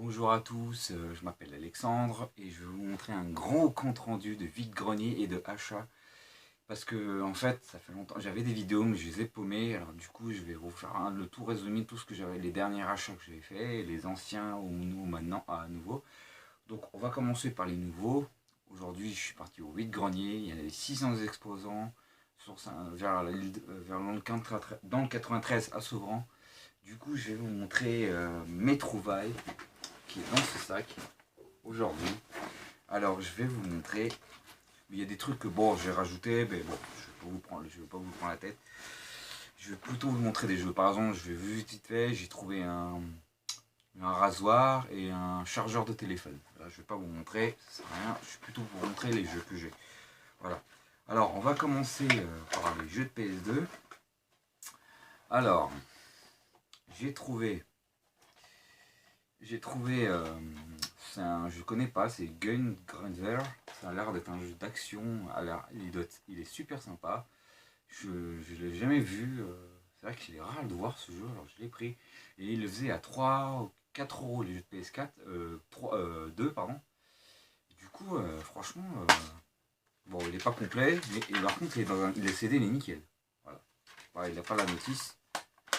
Bonjour à tous, je m'appelle Alexandre et je vais vous montrer un grand compte rendu de vide-grenier et de achats. Parce que en fait, ça fait longtemps, j'avais des vidéos mais je les ai paumées, alors du coup je vais vous faire le tout résumé de tout ce que j'avais, les derniers achats que j'avais fait, les anciens ou maintenant à nouveau. Donc on va commencer par les nouveaux. Aujourd'hui je suis parti au vide-grenier, il y avait 600 exposants dans le 93 à Sevran. Du coup je vais vous montrer mes trouvailles qui est dans ce sac aujourd'hui. Alors je vais vous montrer. Il y a des trucs que bon j'ai rajouté, mais bon je vais pas vous prendre la tête. Je vais plutôt vous montrer des jeux. Par exemple, je vais vite fait, j'ai trouvé un rasoir et un chargeur de téléphone. Là, je vais pas vous montrer, ça sert à rien. Je vais plutôt vous montrer les jeux que j'ai. Voilà. Alors on va commencer par les jeux de PS2. Alors j'ai trouvé je connais pas, c'est Gun Grunzer. Ça a l'air d'être un jeu d'action. Il est super sympa. Je l'ai jamais vu. C'est vrai qu'il est rare de voir ce jeu, alors je l'ai pris. Et il le faisait à 3 ou 4 euros les jeux de PS4. 2, pardon. Et du coup, franchement, bon, il est pas complet, mais par contre, il est CD, il est nickel. Voilà. Ouais, il n'a pas la notice,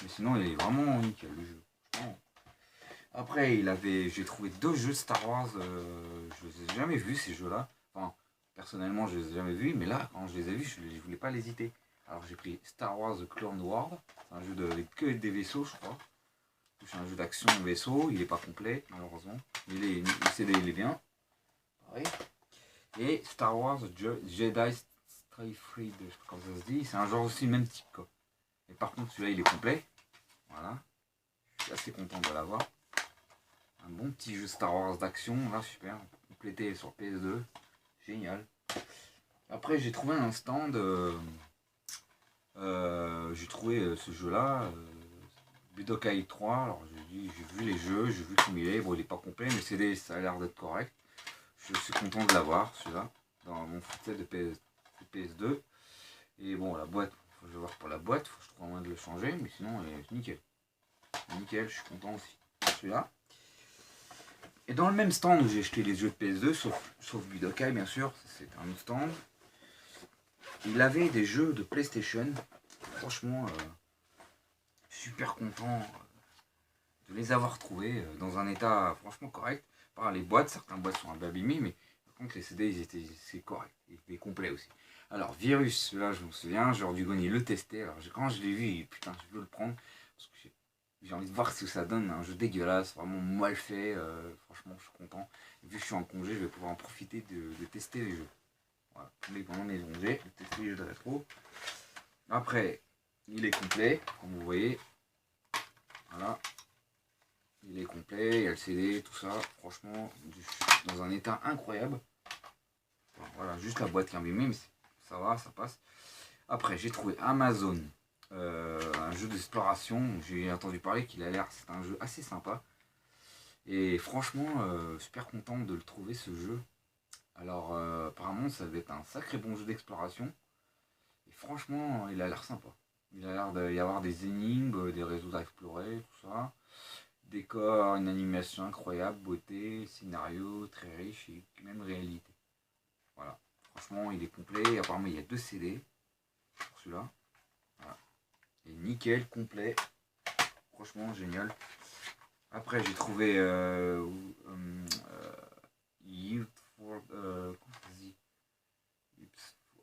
mais sinon, il est vraiment nickel le jeu. Franchement. Après, j'ai trouvé deux jeux Star Wars, je les ai jamais vus ces jeux-là. Enfin, personnellement, je les ai jamais vus, mais là, quand je les ai vus, je ne voulais pas hésiter. Alors j'ai pris Star Wars The Clone Wars, c'est un jeu que des vaisseaux, je crois. C'est un jeu d'action vaisseau, il n'est pas complet, malheureusement. Le CD, il est bien. Pareil. Et Star Wars Jedi Strayfried, je sais pas comment ça se dit, c'est un genre aussi le même type, quoi. Et par contre, celui-là, il est complet. Voilà. Je suis assez content de l'avoir. Un bon petit jeu Star Wars d'action, là super, complété sur PS2, génial. Après j'ai trouvé un stand, j'ai trouvé ce jeu là, Budokai 3, alors j'ai vu les jeux, j'ai vu comment il est, bon il est pas complet mais CD ça a l'air d'être correct. Je suis content de l'avoir celui-là, dans mon set de PS2. Et bon la boîte, je vais voir pour la boîte, faut que je trouve un moyen de le changer, mais sinon elle est nickel. Nickel, je suis content aussi celui-là. Et dans le même stand où j'ai acheté les jeux de PS2, sauf Budokai bien sûr, c'est un autre stand, il avait des jeux de PlayStation. Franchement, super content de les avoir trouvés dans un état franchement correct. Par les boîtes, certaines boîtes sont un peu abîmées, mais par contre les CD c'est correct, ils étaient complets aussi. Alors Virus, là je me souviens, j'aurais dû gagner le tester. Alors quand je l'ai vu, putain je veux le prendre parce que j'ai envie de voir ce que ça donne. Un jeu dégueulasse, vraiment mal fait. Franchement, je suis content. Et vu que je suis en congé, je vais pouvoir en profiter de tester les jeux. Voilà, pendant mes congés, de tester les jeux de rétro. Après, il est complet, comme vous voyez. Voilà. Il est complet, il y a le CD, tout ça. Franchement, je suis dans un état incroyable. Voilà, juste la boîte qui est abîmée, mais ça va, ça passe. Après, j'ai trouvé Amazon. Un jeu d'exploration, j'ai entendu parler qu'il a l'air, c'est un jeu assez sympa. Et franchement, super content de le trouver ce jeu. Alors apparemment ça va être un sacré bon jeu d'exploration. Et franchement, il a l'air sympa. Il a l'air d'y avoir des énigmes, des réseaux à explorer, tout ça. Décor, une animation incroyable, beauté, scénario très riche et même réalité. Voilà. Franchement, il est complet. Apparemment, il y a 2 CD pour celui-là. Voilà. Et nickel, complet. Franchement, génial. Après, j'ai trouvé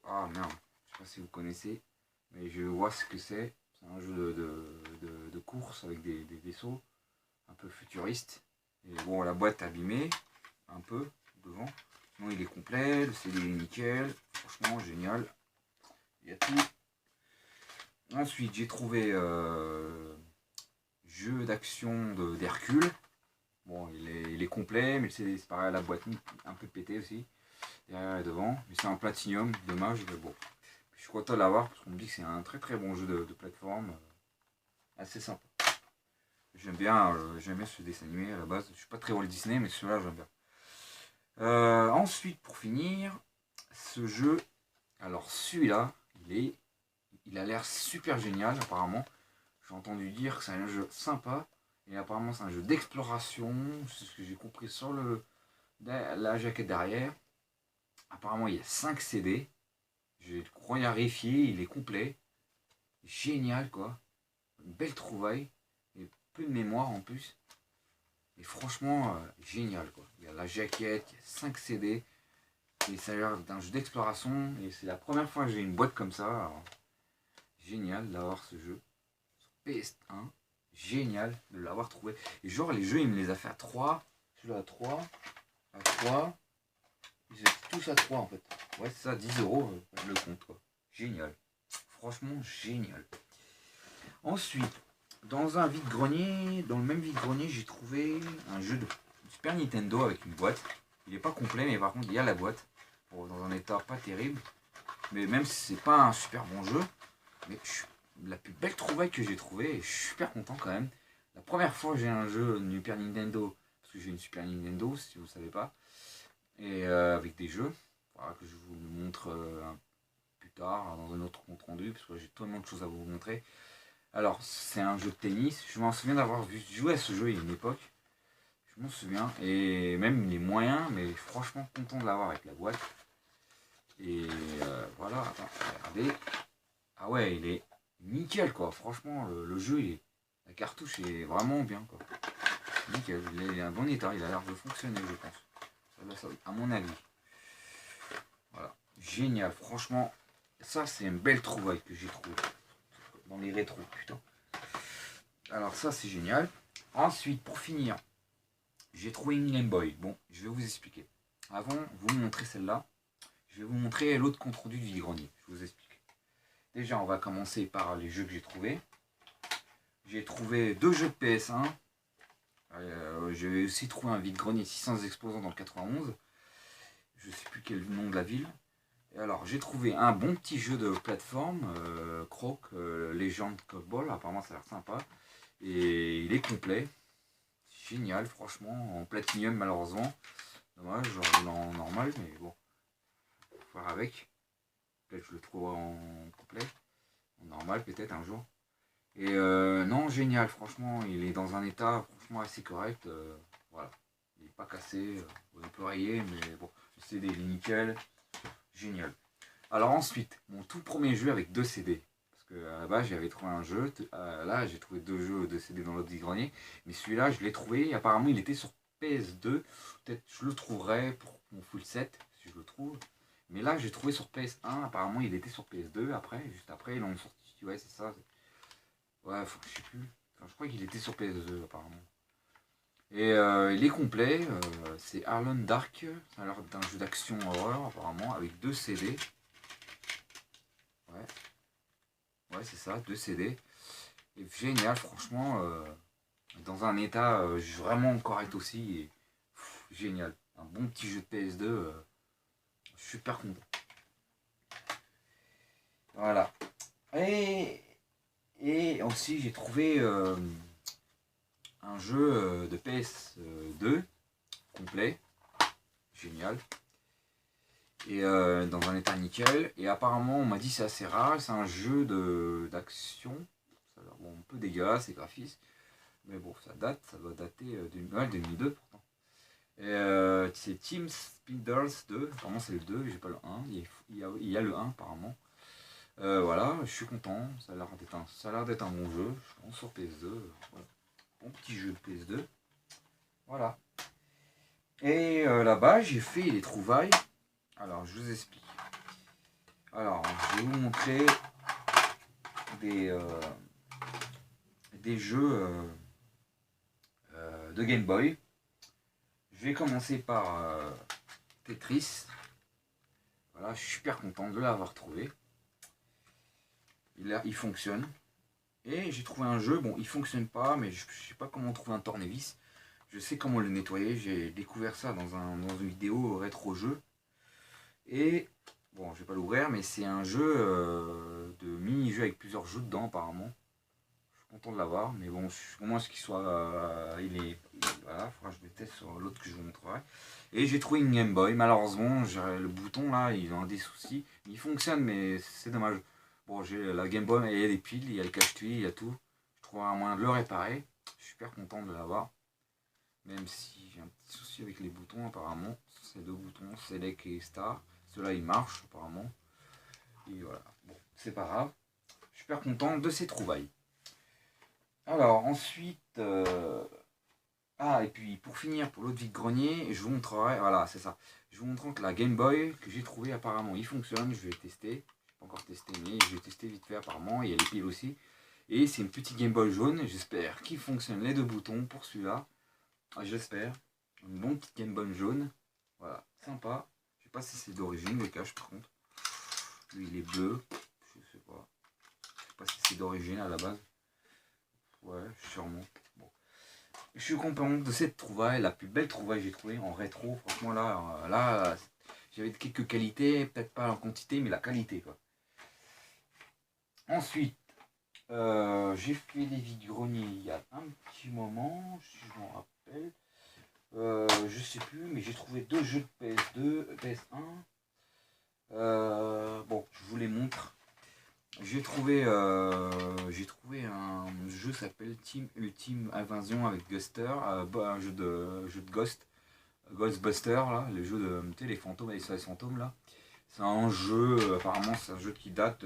ah merde, je sais pas si vous connaissez, mais je vois ce que c'est. C'est un jeu de course avec des vaisseaux un peu futuristes. Et bon, la boîte est abîmée un peu devant. Sinon, il est complet, le CD est nickel. Franchement, génial. Il y a tout. Ensuite, j'ai trouvé jeu d'action d'Hercule. Bon, il est complet, mais c'est pareil, la boîte un peu pétée aussi, derrière et devant. Mais c'est en platinium, dommage, mais bon. Je suis content de l'avoir parce qu'on me dit que c'est un très très bon jeu de plateforme, assez sympa. J'aime bien ce dessin animé à la base. Je suis pas très Walt Disney, mais celui-là j'aime bien. Ensuite, pour finir, ce jeu, alors celui-là, il a l'air super génial apparemment. J'ai entendu dire que c'est un jeu sympa. Et apparemment c'est un jeu d'exploration, c'est ce que j'ai compris sur la jaquette derrière. Apparemment il y a 5 CD. J'ai vérifié, il est complet. Génial quoi. Une belle trouvaille. Et peu de mémoire en plus. Et franchement, génial quoi. Il y a la jaquette, il y a 5 CD. Et ça a l'air d'un jeu d'exploration. Et c'est la première fois que j'ai une boîte comme ça. Alors, génial d'avoir ce jeu. Sur PS1. Génial de l'avoir trouvé. Et genre les jeux il me les a fait à 3. Celui-là à 3. À 3. Ils étaient tous à 3 en fait. Ouais c'est ça, 10 €, je le compte quoi. Génial. Franchement génial. Ensuite, dans un vide-grenier, dans le même vide-grenier, j'ai trouvé un jeu de Super Nintendo avec une boîte. Il n'est pas complet, mais par contre, il y a la boîte. Bon, dans un état pas terrible. Mais même si c'est pas un super bon jeu, mais la plus belle trouvaille que j'ai trouvée, et je suis super content quand même. La première fois que j'ai un jeu Super Nintendo, parce que j'ai une Super Nintendo, si vous ne savez pas, et avec des jeux, voilà, que je vous montre plus tard, dans un autre compte rendu, parce que j'ai tellement de choses à vous montrer. Alors, c'est un jeu de tennis. Je m'en souviens d'avoir vu jouer à ce jeu il y a une époque. Je m'en souviens. Et même les moyens, mais franchement content de l'avoir avec la boîte. Et voilà, attends, regardez. Ah ouais, il est nickel quoi. Franchement, le jeu, la cartouche est vraiment bien quoi. Nickel, il est en bon état. Il a l'air de fonctionner, je pense. À mon avis. Voilà. Génial, franchement. Ça, c'est une belle trouvaille que j'ai trouvée. Dans les rétros, putain. Alors ça c'est génial. Ensuite pour finir, j'ai trouvé une Game Boy. Bon, je vais vous expliquer. Avant de vous montrer celle-là, je vais vous montrer l'autre compte rendu du vide-grenier. Je vous explique. Déjà on va commencer par les jeux que j'ai trouvés. J'ai trouvé 2 jeux de PS1. J'ai aussi trouvé un vide-grenier 600 exposants dans le 91. Je sais plus quel nom de la ville. Et alors j'ai trouvé un bon petit jeu de plateforme, Croc, Legend Cowball. Apparemment ça a l'air sympa. Et il est complet. Génial, franchement, en platinium malheureusement. Dommage, j'aurais voulu en normal, mais bon, faut faire avec. Peut-être que je le trouverai en complet, en normal peut-être un jour. Et non, génial, franchement, il est dans un état franchement assez correct. Voilà, il n'est pas cassé, on peut rayer, mais bon, le CD il est nickel. Génial. Alors ensuite, mon tout premier jeu avec 2 CD. Parce qu'à la base, j'avais trouvé un jeu. Là, j'ai trouvé 2 jeux de CD dans l'autre grenier. Mais celui-là, je l'ai trouvé. Apparemment, il était sur PS2. Peut-être je le trouverai pour mon full set, si je le trouve. Mais là, j'ai trouvé sur PS1. Apparemment, il était sur PS2. Après, juste après, ils l'ont sorti. Ouais, c'est ça. Ouais, je sais plus. Enfin, je crois qu'il était sur PS2, apparemment. Et il est complet. C'est Arlon Dark. Ça a l'air d'un jeu d'action horreur, apparemment, avec 2 CD. Ouais, c'est ça, 2 CD. Et génial, franchement, dans un état vraiment correct aussi. Et, génial. Un bon petit jeu de PS2. Super content. Voilà. Et aussi, j'ai trouvé un jeu de PS2 complet. Génial. Et dans un état nickel. Et apparemment, on m'a dit c'est assez rare. C'est un jeu d'action. Ça a l'air bon, un peu dégueulasse, ces graphismes. Mais bon, ça doit dater de 2002 pourtant. C'est Team Speeders 2. Apparemment, c'est le 2, j'ai pas le 1. Il y a le 1 apparemment. Voilà, je suis content. Ça a l'air d'être un bon jeu. Je pense sur PS2. Voilà. Bon petit jeu de PS2. Voilà. Et là-bas, j'ai fait les trouvailles. Alors, je vous explique. Alors, je vais vous montrer des jeux de Game Boy. Je vais commencer par Tetris. Voilà, je suis super content de l'avoir trouvé. Il fonctionne. Et j'ai trouvé un jeu, bon, il fonctionne pas, mais je sais pas comment trouver un tournevis. Je sais comment le nettoyer. J'ai découvert ça dans une vidéo rétro jeu. Et bon, je vais pas l'ouvrir, mais c'est un jeu de mini-jeu avec plusieurs jeux dedans apparemment. Je suis content de l'avoir, mais bon, au moins ce qu'il soit, voilà, faudra que je le teste sur l'autre que je vous montrerai. Et j'ai trouvé une Game Boy, malheureusement, le bouton là, il a des soucis. Il fonctionne, mais c'est dommage. Bon, j'ai la Game Boy, il y a des piles, il y a le cache-tuile, il y a tout. Je trouve un moyen de le réparer. Je suis super content de l'avoir. Même si j'ai un petit souci avec les boutons apparemment. Ces deux boutons, Select et Star. Ceux-là ils marchent apparemment. Et voilà. Bon, c'est pas grave. Je suis super content de ces trouvailles. Alors ensuite... Ah, et puis pour finir, pour l'autre vide-grenier, je vous montrerai, voilà, c'est ça. Je vous montrerai que la Game Boy que j'ai trouvée apparemment, il fonctionne, je vais tester. Je n'ai pas encore testé, mais je vais tester vite fait apparemment, il y a les piles aussi. Et c'est une petite Game Boy jaune, j'espère qu'il fonctionne les deux boutons pour celui-là. Ah, j'espère. Une bonne petite Game Boy jaune. Voilà, sympa. Je sais pas si c'est d'origine, le cache par contre. Lui il est bleu, je sais pas. Je sais pas si c'est d'origine à la base. Ouais, sûrement. Bon. Je suis content de cette trouvaille, la plus belle trouvaille que j'ai trouvée en rétro. Franchement, là j'avais quelques qualités, peut-être pas en quantité, mais la qualité, quoi. Ensuite, j'ai fait des vide-greniers il y a un petit moment, si je m'en rappelle. Je sais plus, mais j'ai trouvé deux jeux de PS2, PS1. Bon, je vous les montre. J'ai trouvé un jeu qui s'appelle Team Ultimate Invasion avec Guster, un jeu de Ghost, Ghostbuster là, le jeu de les fantômes avec les fantômes là. C'est un jeu, apparemment c'est un jeu qui date,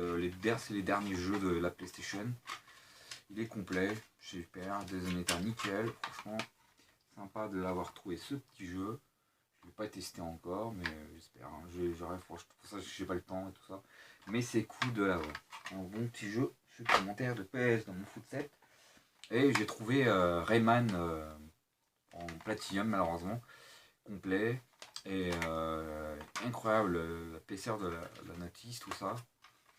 c'est les derniers jeux de la PlayStation. Il est complet, super, des états nickel, franchement sympa de l'avoir trouvé ce petit jeu. Je ne l'ai pas testé encore, mais j'espère. Hein. J'aurais, pour ça, j'ai pas le temps et tout ça. Mais c'est cool de l'avoir. Un bon petit jeu supplémentaire de PS dans mon foot 7. Et j'ai trouvé Rayman en platinum, malheureusement, complet. Et incroyable, la PCR de la notice, tout ça.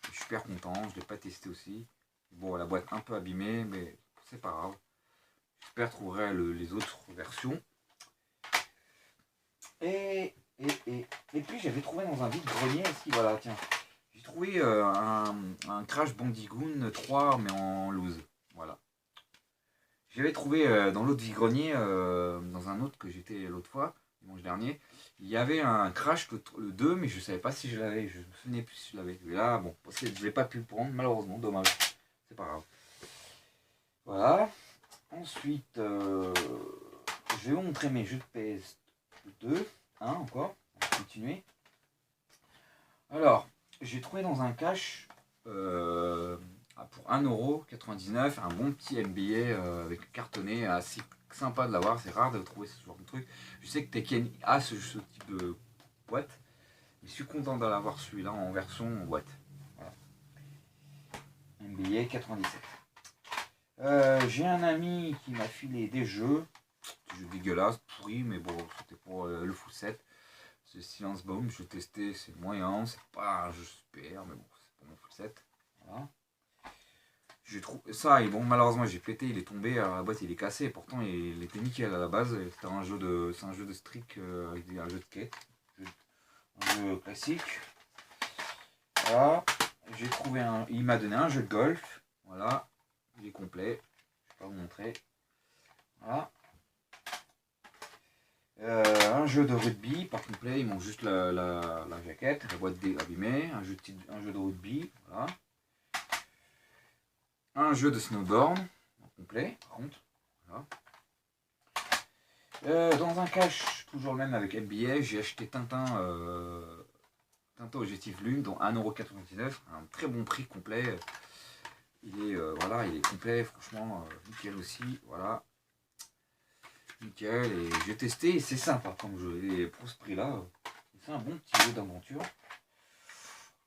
Je suis super content, je ne l'ai pas testé aussi. Bon, la boîte un peu abîmée, mais c'est pas grave. J'espère trouver les autres versions. Et puis j'avais trouvé dans un vide-grenier aussi, voilà, tiens. J'ai trouvé un Crash Bandicoot 3, mais en loose. Voilà. J'avais trouvé dans l'autre vide-grenier, dans un autre que j'étais l'autre fois, dimanche dernier, il y avait un Crash le 2, mais je ne savais pas si je l'avais. Je me souvenais plus si je l'avais. Et là, bon, je ne l'ai pas pu le prendre, malheureusement, dommage. C'est pas grave. Voilà. Ensuite, je vais vous montrer mes jeux de PS2. Encore. On va continuer. Alors, j'ai trouvé dans un cache pour 1,99€ un bon petit NBA avec cartonné, assez sympa de l'avoir. C'est rare de trouver ce genre de truc. Je sais que Tekken a ce type de boîte. Je suis content de l'avoir celui-là en version boîte. Voilà. NBA 97. J'ai un ami qui m'a filé des jeux dégueulasses, pourris, mais bon, c'était pour le full set. C'est Silence Boom, je testais, c'est moyen, c'est pas un jeu super, mais bon, c'est pour mon full set. Voilà. Je trouve ça, et bon, malheureusement, j'ai pété, il est tombé, la boîte il est cassé, pourtant il était nickel à la base. C'est un jeu de streak avec un jeu de skate, un jeu classique. Voilà. J'ai trouvé il m'a donné un jeu de golf, voilà, il est complet, je vais pas vous montrer. Voilà. Un jeu de rugby, pas complet, ils m'ont juste la jaquette, la boîte abîmée, un jeu de rugby, voilà. Un jeu de snowboard, complet, par contre, voilà. Dans un cache, toujours le même avec NBA, j'ai acheté Tintin Objectif Lune, dont 1,99€, un très bon prix complet. Il est complet, franchement, nickel aussi, voilà. Nickel, et j'ai testé et c'est sympa comme jeu. Et pour ce prix-là, c'est un bon petit jeu d'aventure.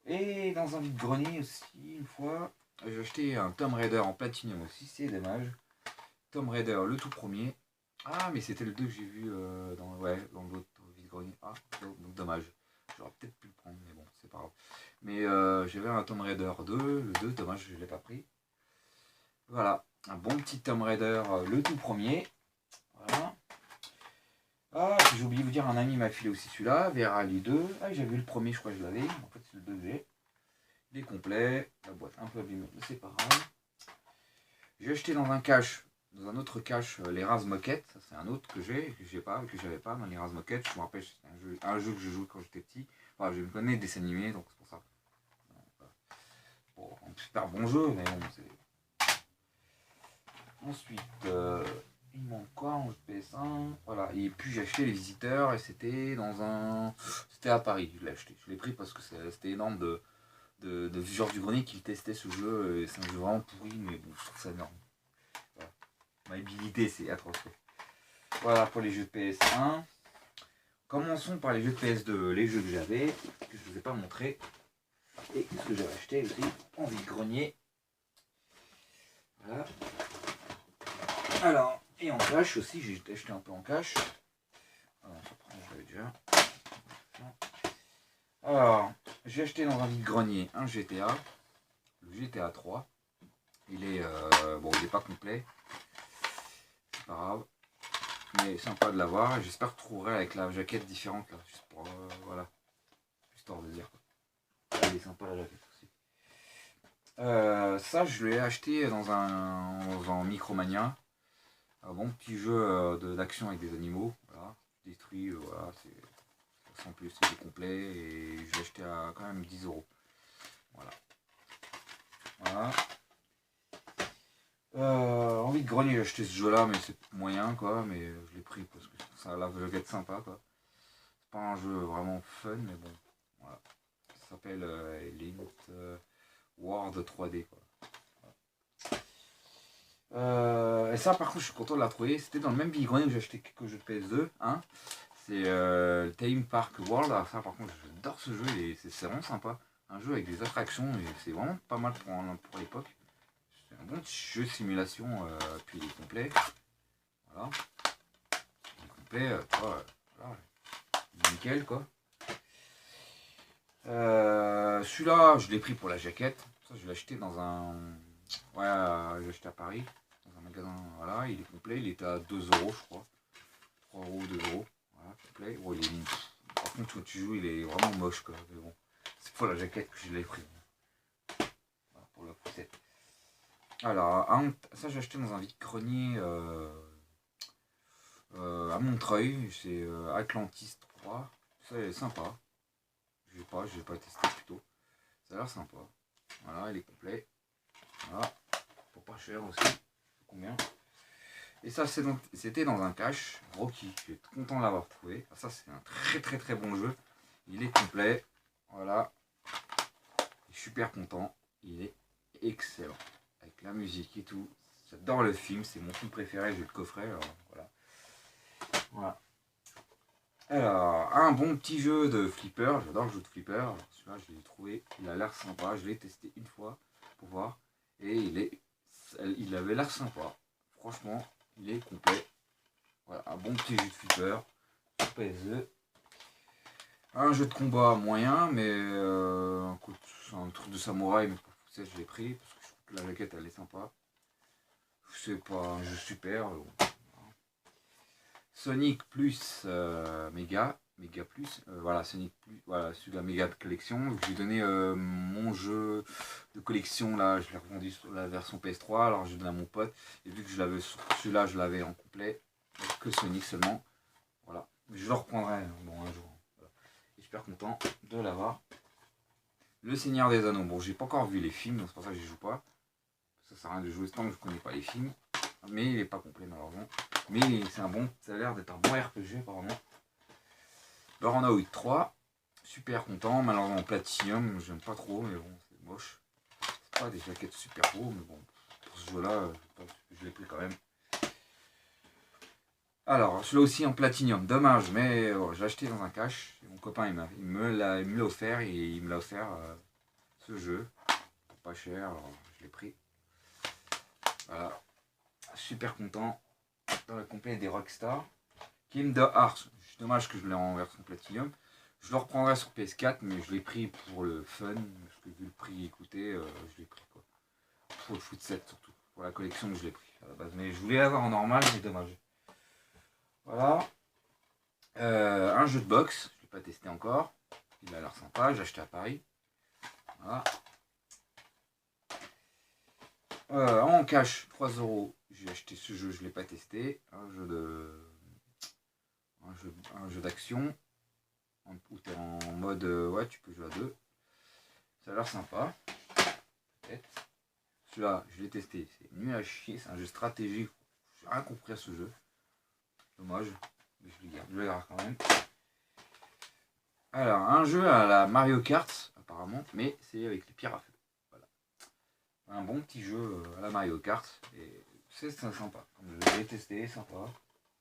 Et dans un vide-grenier aussi, une fois, j'ai acheté un Tomb Raider en platinum aussi, c'est dommage. Tomb Raider, le tout premier. Ah, mais c'était le 2 que j'ai vu dans l'autre vide-grenier. Ah, donc dommage. J'aurais peut-être pu le prendre, mais bon, c'est pas grave. Mais j'avais un Tomb Raider 2, le 2, dommage, je ne l'ai pas pris. Voilà, un bon petit Tomb Raider, le tout premier. Voilà. Ah, j'ai oublié de vous dire, un ami m'a filé aussi celui-là, VRALI 2. Ah, j'ai vu le premier, je crois que je l'avais. En fait, c'est le 2 que j'ai. Il est complet. La boîte un peu abîmée, mais c'est pas grave. J'ai acheté dans un autre cache, les Raz Moquette. Ça, c'est un autre que j'avais pas, dans les Raz Moquette. Je me rappelle, c'est un jeu que je jouais quand j'étais petit. Enfin, je me connais des dessins animés, donc c'est pour ça. Bon, un super bon jeu, mais bon, c'est. Ensuite, il manque quoi en PS1? Voilà, et puis j'ai acheté Les Visiteurs et c'était dans un. C'était à Paris, je l'ai acheté. Je l'ai pris parce que c'était énorme de Georges Dugrenier qui testait ce jeu. Et c'est un jeu vraiment pourri, mais bon, je trouve ça énorme. Voilà. Ma habilité, c'est atroce. Voilà pour les jeux de PS1. Commençons par les jeux de PS2, les jeux que j'avais, que je ne vous ai pas montré. Et ce que j'avais acheté aussi en vide-grenier. Voilà. Alors, et en cash aussi, j'ai acheté un peu en cash. Alors, ça prend, je l'avais déjà. Alors, j'ai acheté dans un vide-grenier un GTA, le GTA 3. Il est, bon, il n'est pas complet, c'est pas grave, mais sympa de l'avoir. J'espère que je trouverai avec la jaquette différente là, juste pour, voilà, histoire de dire. Il est sympa la jaquette aussi. Ça, je l'ai acheté dans un Micromania. Un bon petit jeu d'action avec des animaux. Voilà. Détruit, voilà, c'est sans plus, c'est complet. Et je l'ai acheté à quand même 10 euros. Voilà. Voilà. En vide-grenier, j'ai acheté ce jeu-là, mais c'est moyen quoi. Mais je l'ai pris parce que ça a la jaquette sympa quoi. C'est pas un jeu vraiment fun, mais bon. Voilà. Ça s'appelle Elite World 3D quoi. Et ça, par contre, je suis content de la trouver. C'était dans le même vide-grenier que j'ai acheté quelques jeux de PS2. Hein. C'est Theme Park World. Alors ça, par contre, j'adore ce jeu et c'est vraiment sympa. Un jeu avec des attractions et c'est vraiment pas mal pour l'époque. C'est un bon petit jeu de simulation. Puis il est complet. Voilà. Il est complet. Voilà. Nickel quoi. Celui-là, je l'ai pris pour la jaquette. Ça, je l'ai acheté dans un. Ouais, j'ai acheté à Paris. Dans un magasin. Voilà, il est complet. Il était à 2 euros, je crois. 3 euros, 2 euros. Voilà, complet. Bon, par contre, quand tu joues, il est vraiment moche, quoi. Mais bon, c'est pour la jaquette que je l'ai pris. Voilà, pour la poussette. Alors, ça, j'ai acheté dans un vide-grenier à Montreuil. C'est Atlantis 3. Ça, il est sympa. Je l'ai pas testé plutôt. Ça a l'air sympa. Voilà, il est complet. Voilà. Pour pas cher aussi. Combien? Et ça, c'était dans un cache Rocky. Je suis content de l'avoir trouvé. Ça, c'est un très très très bon jeu. Il est complet. Voilà. Je suis super content. Il est excellent. Avec la musique et tout. J'adore le film. C'est mon film préféré. J'ai le coffret. Alors, voilà. Voilà. Alors, un bon petit jeu de flipper. J'adore le jeu de flipper. Celui-là, je l'ai trouvé. Il a l'air sympa. Je l'ai testé une fois pour voir. Et il avait l'air sympa. Franchement, il est complet. Voilà, un bon petit jeu de flipper sur PS2. Un jeu de combat moyen, mais un truc de samouraï, mais pour ça je l'ai pris parce que je trouve que la jaquette elle est sympa. C'est pas un jeu super. Sonic plus Mega plus, voilà Sonic plus, voilà celui de la Mega collection. Je lui ai donné mon jeu de collection là, je l'ai revendu sur la version PS3, alors je l'ai donné à mon pote et vu que je l'avais celui-là, je l'avais en complet, que Sonic seulement. Voilà, je le reprendrai bon un jour. Voilà. Et super content de l'avoir. Le Seigneur des Anneaux, bon j'ai pas encore vu les films, donc c'est pour ça que je joue pas. Ça sert à rien de jouer tant que je connais pas les films. Mais il est pas complet malheureusement. Mais c'est un bon, ça a l'air d'être un bon RPG apparemment. Burnout 3, super content, malheureusement en platinium, j'aime pas trop, mais bon, c'est moche. C'est pas des jaquettes super beaux, mais bon, pour ce jeu-là, je l'ai pris quand même. Alors, celui-là aussi en platinium, dommage, mais je l'ai acheté dans un cache. Mon copain, il me l'a offert et il me l'a offert ce jeu, pour pas cher, alors je l'ai pris. Voilà, super content, dans la complet des Rockstar. Kingdom Hearts, c'est dommage que je l'ai en version Platinum. Je le reprendrai sur PS4, mais je l'ai pris pour le fun, parce que vu le prix écouté, je l'ai pris quoi. Pour le foot 7 surtout, pour la collection que je l'ai pris à la base. Mais je voulais l'avoir en normal, mais dommage. Voilà. Un jeu de boxe, je ne l'ai pas testé encore. Il a l'air sympa, j'ai acheté à Paris. Voilà. En cash, 3 euros, j'ai acheté ce jeu, je ne l'ai pas testé. Un jeu d'action où tu es en mode ouais, tu peux jouer à deux. Ça a l'air sympa. Peut-être. Celui-là, je l'ai testé, c'est nul à chier, c'est un jeu stratégique. J'ai rien compris à ce jeu. Dommage, mais je le garde quand même. Alors, un jeu à la Mario Kart, apparemment, mais c'est avec les pierres à feu. Voilà. Un bon petit jeu à la Mario Kart, et c'est sympa. Comme je l'ai testé, sympa.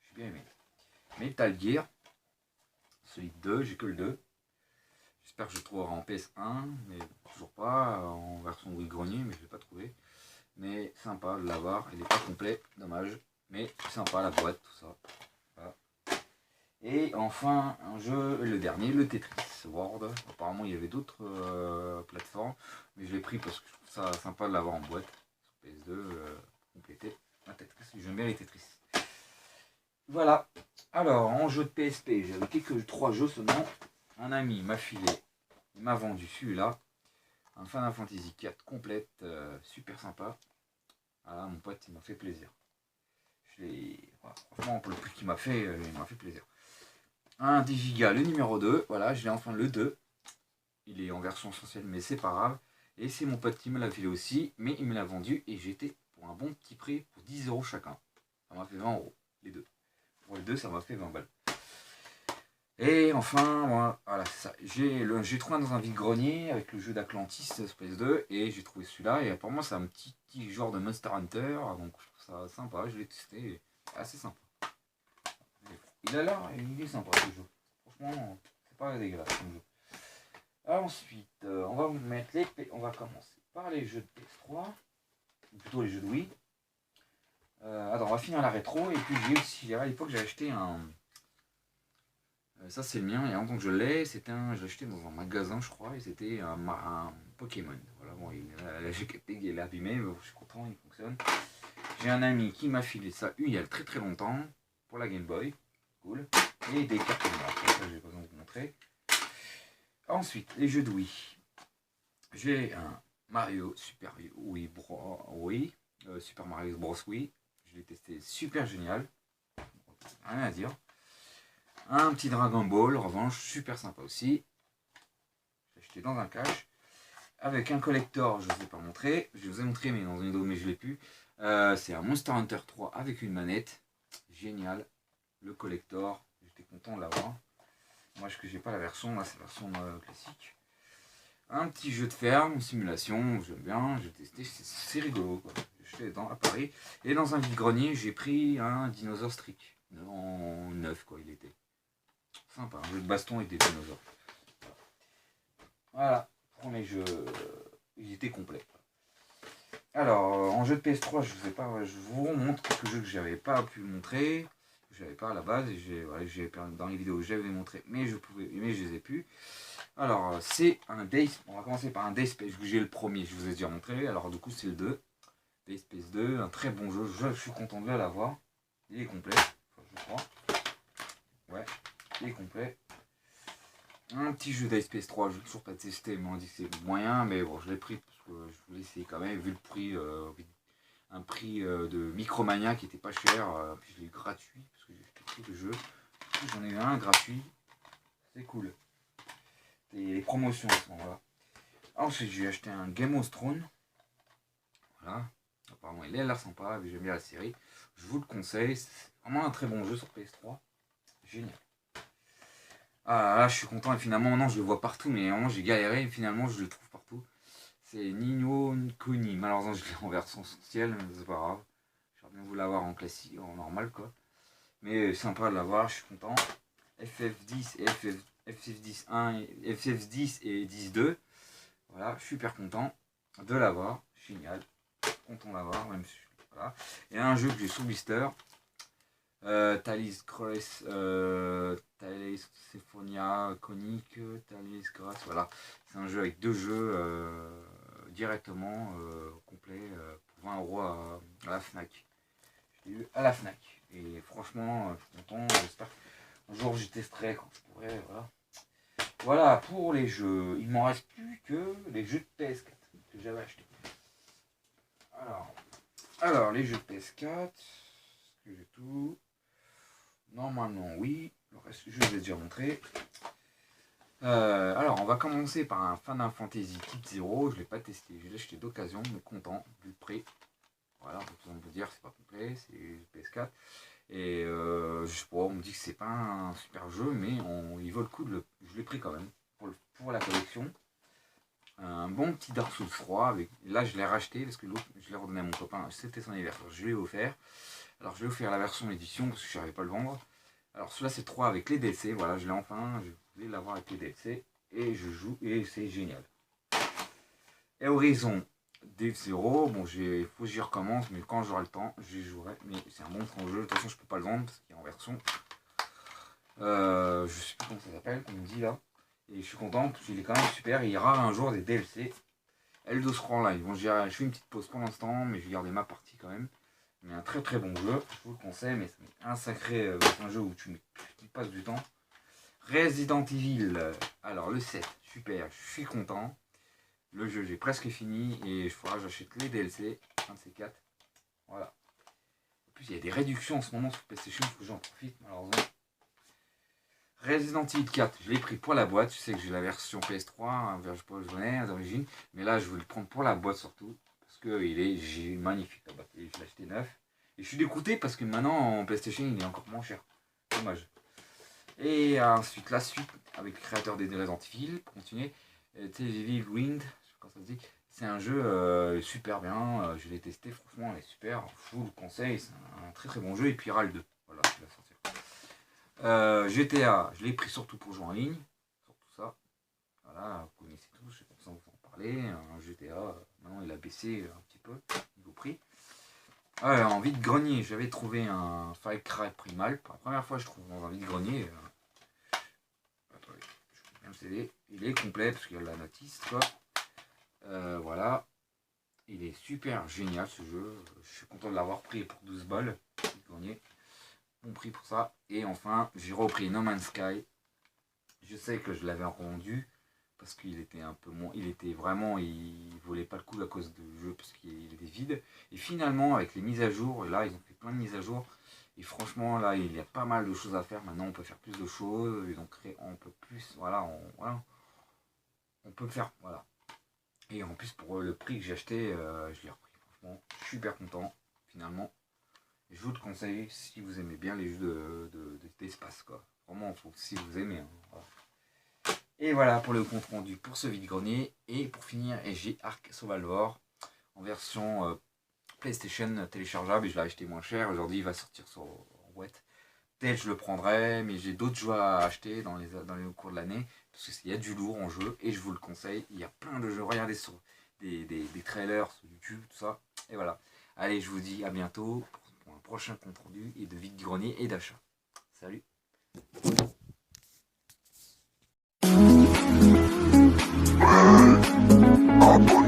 J'ai bien aimé. Metal Gear, celui de 2, j'ai que le 2. J'espère que je le trouverai en PS1, mais toujours pas, en version Wii grenier, mais je ne l'ai pas trouvé. Mais sympa de l'avoir, il n'est pas complet, dommage. Mais sympa la boîte, tout ça. Voilà. Et enfin, un jeu, le dernier, le Tetris World. Apparemment, il y avait d'autres plateformes, mais je l'ai pris parce que je trouve ça sympa de l'avoir en boîte. Sur PS2, complété. Un Tetris, j'aime bien les Tetris. Voilà. Alors, en jeu de PSP, j'avais quelques 3 jeux seulement. Un ami m'a filé, il m'a vendu celui-là. Un Final Fantasy 4 complète, super sympa. Voilà, mon pote, il m'a fait plaisir. Voilà, franchement, pour le prix qu'il m'a fait, il m'a fait plaisir. Un 10 Go, le numéro 2. Voilà, je l'ai enfin le 2. Il est en version essentielle, mais c'est pas grave. Et c'est mon pote qui me l'a filé aussi, mais il me l'a vendu et j'étais pour un bon petit prix, pour 10 € chacun. Ça m'a fait 20 €, les deux. Pour les deux, ça m'a fait 20 balles. Et enfin, voilà, c'est ça. J'ai trouvé dans un vide-grenier avec le jeu d'Atlantis Space 2 et j'ai trouvé celui-là. Et apparemment, c'est un petit genre de Monster Hunter. Donc, je trouve ça sympa. Je l'ai testé. Assez sympa. Il a l'air, il est sympa ce jeu. Franchement, c'est pas dégueulasse comme jeu. Ensuite, on va mettre on va commencer par les jeux de PS3, ou plutôt les jeux de Wii. Attends, on va finir la rétro. Et puis j'ai aussi, à l'époque, j'ai acheté un. Ça c'est le mien, et en tant que je l'ai, je l'ai acheté dans un magasin je crois, et c'était un Pokémon. Voilà, bon, j'ai capté qu'il est abîmé, mais je suis content, il fonctionne. J'ai un ami qui m'a filé ça il y a très très longtemps, pour la Game Boy, cool, et des cartes noires, ça j'ai pas besoin de vous montrer. Ensuite, les jeux de Wii. J'ai un Mario Super Wii Super Mario Bros. Wii, je l'ai testé, super génial, rien à dire. Un petit Dragon Ball, revanche, super sympa aussi. J'ai acheté dans un cache. Avec un collector, je ne vous ai pas montré. Je vous ai montré, mais dans une vidéo, mais je ne l'ai plus. C'est un Monster Hunter 3 avec une manette. Génial. Le collector, j'étais content de l'avoir. Moi, je n'ai pas la version, là, c'est la version classique. Un petit jeu de ferme, une simulation, j'aime bien, j'ai testé, c'est rigolo, quoi. J'ai acheté à Paris. Et dans un vide-grenier, j'ai pris un Dinosaur Streak. En neuf, quoi, il était. Sympa, un jeu de baston avec des dinosaures. Voilà, premier jeu, il était complet. Alors, en jeu de PS3, je vous montre quelques jeux que j'avais pas pu montrer, que j'avais pas à la base, et dans les vidéos j'avais montré, mais je les ai plus. Alors, c'est un Days, on va commencer par un Days Space, j'ai le premier, je vous ai déjà montré, alors du coup c'est le 2, Days Space 2, un très bon jeu, je suis content de l'avoir, il est complet, je crois. Ouais, il est complet. Un petit jeu d'Ice 3, je ne l'ai toujours pas testé, mais on dit que c'est moyen, mais bon, je l'ai pris parce que je voulais essayer quand même, vu le prix, un prix de Micromania qui était pas cher, puis je l'ai eu gratuit, parce que j'ai pris le jeu. J'en ai eu un gratuit, c'est cool. Et les promotions à ce moment-là. Ensuite, j'ai acheté un Game of Thrones. Voilà, apparemment il a l'air sympa, j'aime bien la série. Je vous le conseille, c'est vraiment un très bon jeu sur PS3. Génial. Ah là, je suis content et finalement, non, je le vois partout, mais vraiment j'ai galéré et finalement je le trouve partout. C'est Nino Kuni. Malheureusement, je l'ai en version essentielle, mais c'est pas grave. J'aurais bien voulu l'avoir en classique, en normal quoi. Mais sympa de l'avoir, je suis content. FF10 et FF10 1, FF10 et 10.2. Voilà, je suis super content de l'avoir. Génial. Content de l'avoir, même si. Voilà. Et un jeu que j'ai sous blister. Thalys Cross, Thalys Symphonia Conic, Thalys Grass, voilà. C'est un jeu avec 2 jeux directement complet pour 20 € à la Fnac. Je l'ai eu à la Fnac. Et franchement, je suis content. J'espère qu'un jour j'y testerai quand je pourrai. Voilà. Voilà pour les jeux. Il m'en reste plus que les jeux de PS4 que j'avais achetés. Alors, les jeux de PS4. Est-ce que j'ai tout? Normalement, oui. Le reste, je vous ai déjà montré. Alors, on va commencer par un Final Fantasy Type 0. Je ne l'ai pas testé, je l'ai acheté d'occasion, mais content vu le prix. Voilà, on peut dire c'est pas complet, c'est PS4. Et je sais pas, on me dit que c'est pas un super jeu, mais il vaut le coup je l'ai pris quand même pour la collection. Un bon petit Dark Souls 3. Là, je l'ai racheté parce que l'autre, je l'ai redonné à mon copain. C'était son anniversaire. Je lui ai offert. Alors, je lui ai offert la version édition parce que je ne savais pas le vendre. Alors, celui-là, c'est 3 avec les DLC. Voilà, je l'ai enfin. Je voulais l'avoir avec les DLC. Et je joue et c'est génial. Et Horizon F0, bon, il faut que j'y recommence, mais quand j'aurai le temps, j'y jouerai. Mais c'est un bon jeu. De toute façon, je peux pas le vendre parce qu'il est en version. Je sais plus comment ça s'appelle, on me dit là. Et je suis content parce qu'il est quand même super. Et il y aura un jour des DLC. Elder Scrolls Online. Bon, je fais une petite pause pour l'instant, mais je vais garder ma partie quand même. Mais un très très bon jeu, je vous le conseille, mais c'est un sacré un jeu où tu passes du temps. Resident Evil, alors le 7, super, je suis content. Le jeu, j'ai presque fini et j'achète les DLC, un de ces 4. Voilà. En plus, il y a des réductions en ce moment sur PlayStation, il faut que j'en profite, malheureusement. Resident Evil 4, je l'ai pris pour la boîte. Je sais que j'ai la version PS3, hein, je pas d'origine, mais là, je voulais le prendre pour la boîte surtout. Parce qu'il est magnifique la boîte. Et je l'ai acheté neuf. Et je suis dégoûté parce que maintenant, en PlayStation, il est encore moins cher. Dommage. Et ensuite, la suite avec le créateur des Resident Evil, pour continuer. Evil Wind, je sais pas comment ça se dit. C'est un jeu super bien. Je l'ai testé, franchement, il est super. Je vous le conseille, c'est un très très bon jeu. Et puis, RAL 2. Voilà, il va sortir. GTA, je l'ai pris surtout pour jouer en ligne. Surtout ça. Voilà, vous connaissez tous, je sais pas si vous en parler. Un GTA, maintenant il a baissé un petit peu, niveau prix. En vide-grenier, j'avais trouvé un Far Cry Primal. Pour la première fois, je trouve dans un vide-grenier. Attendez, je vais bien le CD. Il est complet parce qu'il y a la notice, quoi. Voilà. Il est super génial ce jeu. Je suis content de l'avoir pris pour 12 balles. Vide-grenier. Bon prix pour ça. Et enfin, j'ai repris No Man's Sky. Je sais que je l'avais rendu parce qu'il était un peu moins. Il volait pas le coup à cause du jeu parce qu'il était vide. Et finalement, avec les mises à jour, et là, ils ont fait plein de mises à jour. Et franchement, là, il y a pas mal de choses à faire. Maintenant, on peut faire plus de choses. Et donc, on peut plus. Voilà, on peut faire. Voilà. Et en plus, pour le prix que j'ai acheté, je l'ai repris. Franchement, je suis super content, finalement. Et je vous le conseille si vous aimez bien les jeux d'espace, quoi. Vraiment, si vous aimez. Hein, voilà. Et voilà pour le compte rendu pour ce vide-grenier. Et pour finir, j'ai Ark Survival en version PlayStation téléchargeable. Et je l'ai acheté moins cher. Aujourd'hui, il va sortir sur boîte. Peut-être je le prendrai, mais j'ai d'autres jeux à acheter dans les cours de l'année. Parce qu'il y a du lourd en jeu. Et je vous le conseille. Il y a plein de jeux. Regardez sur des trailers sur YouTube, tout ça. Et voilà. Allez, je vous dis à bientôt pour un prochain compte rendu et de vide-grenier et d'achat. Salut! Abonnez-vous.